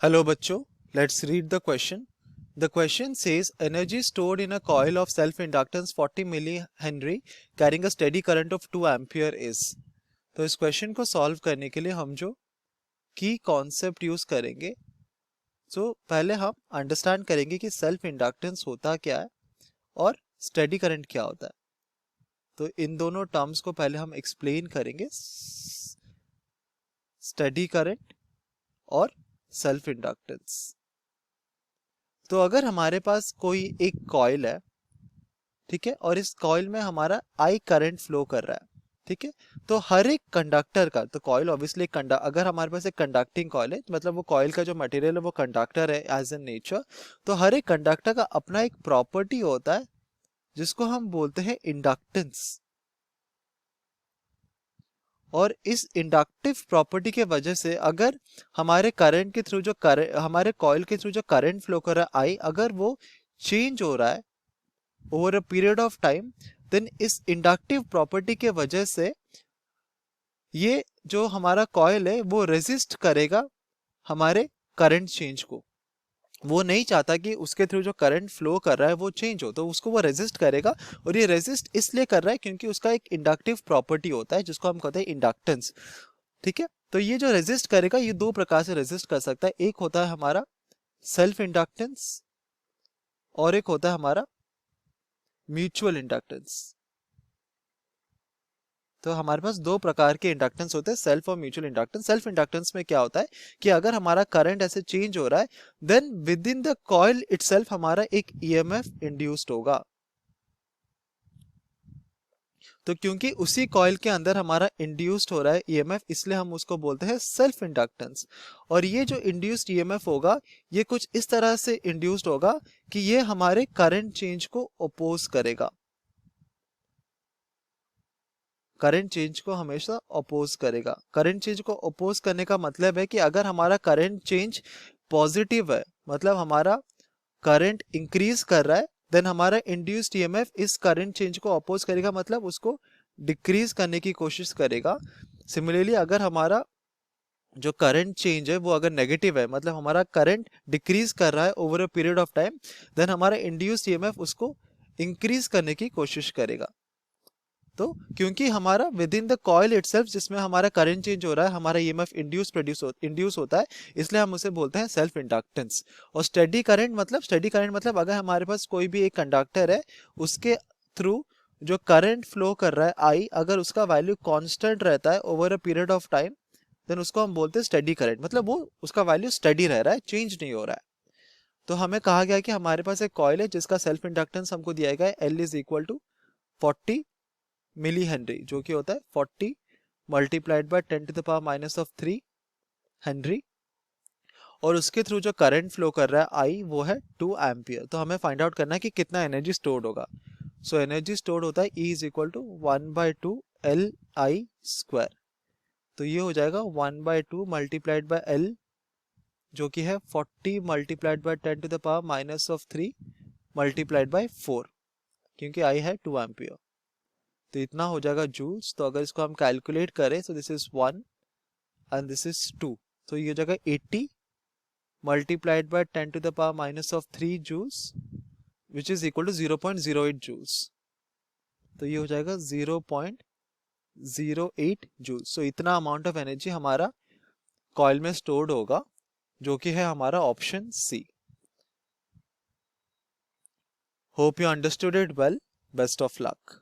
Hello बच्चों, let's read the question. The question says energy stored in a coil of self-inductance 40 millihenry carrying a steady current of 2 ampere is. तो इस question को solve करने के लिए हम जो की कॉन्सेप्ट यूज करेंगे, पहले हम अंडरस्टैंड करेंगे कि सेल्फ इंडक्टेंस होता क्या है और स्टेडी करंट क्या होता है. तो इन दोनों टर्म्स को पहले हम एक्सप्लेन करेंगे, स्टेडी करंट और सेल्फ इंडक्टेंस. तो अगर हमारे पास कोई एक कॉइल है, ठीक है, और इस कॉइल में हमारा आई करंट फ्लो कर रहा है, ठीक है, तो हर एक कंडक्टर का, तो कॉइल ऑब्वियसली अगर हमारे पास एक कंडक्टिंग कॉइल है, मतलब वो कॉइल का जो मटेरियल है वो कंडक्टर है एज एन नेचर, तो हर एक कंडक्टर का अपना एक प्रॉपर्टी होता है जिसको हम बोलते हैं इंडक्टेंस. और इस इंडक्टिव प्रॉपर्टी के वजह से अगर हमारे करंट के थ्रू हमारे कॉइल के थ्रू जो करंट फ्लो कर रहा है आई, अगर वो चेंज हो रहा है over a period of time, then इस इंडक्टिव प्रॉपर्टी के वजह से ये जो हमारा कॉइल है वो रेजिस्ट करेगा हमारे करंट चेंज को. वो नहीं चाहता कि उसके थ्रू जो करंट फ्लो कर रहा है वो चेंज हो, तो उसको वो रेजिस्ट करेगा. और ये रेजिस्ट इसलिए कर रहा है क्योंकि उसका एक इंडक्टिव प्रॉपर्टी होता है जिसको हम कहते हैं इंडक्टेंस. ठीक है, तो ये जो रेजिस्ट करेगा ये दो प्रकार से रेजिस्ट कर सकता है. एक होता है हमारा सेल्फ इंडक्टेंस और एक होता है हमारा म्यूचुअल इंडक्टेंस. तो हमारे पास दो प्रकार के इंडक्टेंस होते हैं, सेल्फ और म्यूचुअल इंडक्टेंस. सेल्फ इंडक्टेंस में क्या होता है कि अगर हमारा करंट ऐसे चेंज हो रहा है, then within the coil itself हमारा एक ईएमएफ इंड्यूस्ड होगा. तो क्योंकि उसी कॉइल के अंदर हमारा इंड्यूस्ड हो रहा है ईएमएफ, इसलिए हम उसको बोलते हैं सेल्फ इंडक्टेंस. और ये जो इंड्यूस्ड ईएमएफ होगा ये कुछ इस तरह से इंड्यूस्ड होगा कि ये हमारे करंट चेंज को अपोज करेगा. करंट चेंज को हमेशा अपोज करेगा. करंट चेंज को अपोज करने का मतलब है कि अगर हमारा करंट चेंज पॉजिटिव है, मतलब हमारा करंट इंक्रीज कर रहा है, देन हमारा इंड्यूस्ड ईएमएफ इस करंट चेंज को अपोज करेगा, मतलब उसको डिक्रीज करने की कोशिश करेगा. सिमिलरली अगर हमारा जो करंट चेंज है वो अगर नेगेटिव है, मतलब हमारा करंट डिक्रीज कर रहा है over a period of time, then हमारा इंड्यूस्ड ईएमएफ उसको इंक्रीज करने की कोशिश करेगा. तो क्योंकि हमारा within the coil itself जिसमें हमारा करंट चेंज हो रहा है, हमारा ईएमएफ इंड्यूस होता है, इसलिए हम उसे बोलते हैं सेल्फ इंडक्टेंस. और स्टेडी करंट मतलब अगर हमारे पास कोई भी एक कंडक्टर है, उसके थ्रू जो करंट फ्लो कर रहा है आई, अगर उसका वैल्यू कांस्टेंट रहता है over a period of time, then उसको हम बोलते हैं स्टेडी करंट. मतलब वो उसका वैल्यू स्टेडी रह रहा है, चेंज नहीं हो रहा है. तो हमें कहा गया कि हमारे पास एक कॉइल है जिसका सेल्फ इंडक्टेंस हमको दिया गया है L is equal to 40 millihenry, जो कि होता है 40 multiplied by 10 to the power minus of 3 henry. और उसके थ्रू जो करंट फ्लो कर रहा है आई वो है 2 एम्पियर. तो हमें फाइंड आउट करना है कि कितना एनर्जी स्टोर्ड होगा. सो एनर्जी स्टोर्ड होता है E is equal to 1/2 LI square. तो ये हो जाएगा 1/2 मल्टीप्लाइड बाय L, जो कि है 40 multiplied by 10 to the power minus of 3 multiplied by 4, क्योंकि आई है 2 एम्पियर. तो इतना हो जाएगा जूल्स. तो अगर इसको हम कैलकुलेट करें, so this is 1 and this is 2, तो ये हो जाएगा 80 multiplied by 10 to the power minus of 3 joules, which is equal to 0.08 joules. तो ये हो जाएगा 0.08 जूल्स. सो इतना अमाउंट ऑफ एनर्जी हमारा कॉइल में स्टोर्ड होगा, जो कि है हमारा option C. Hope you understood it well. Best of luck.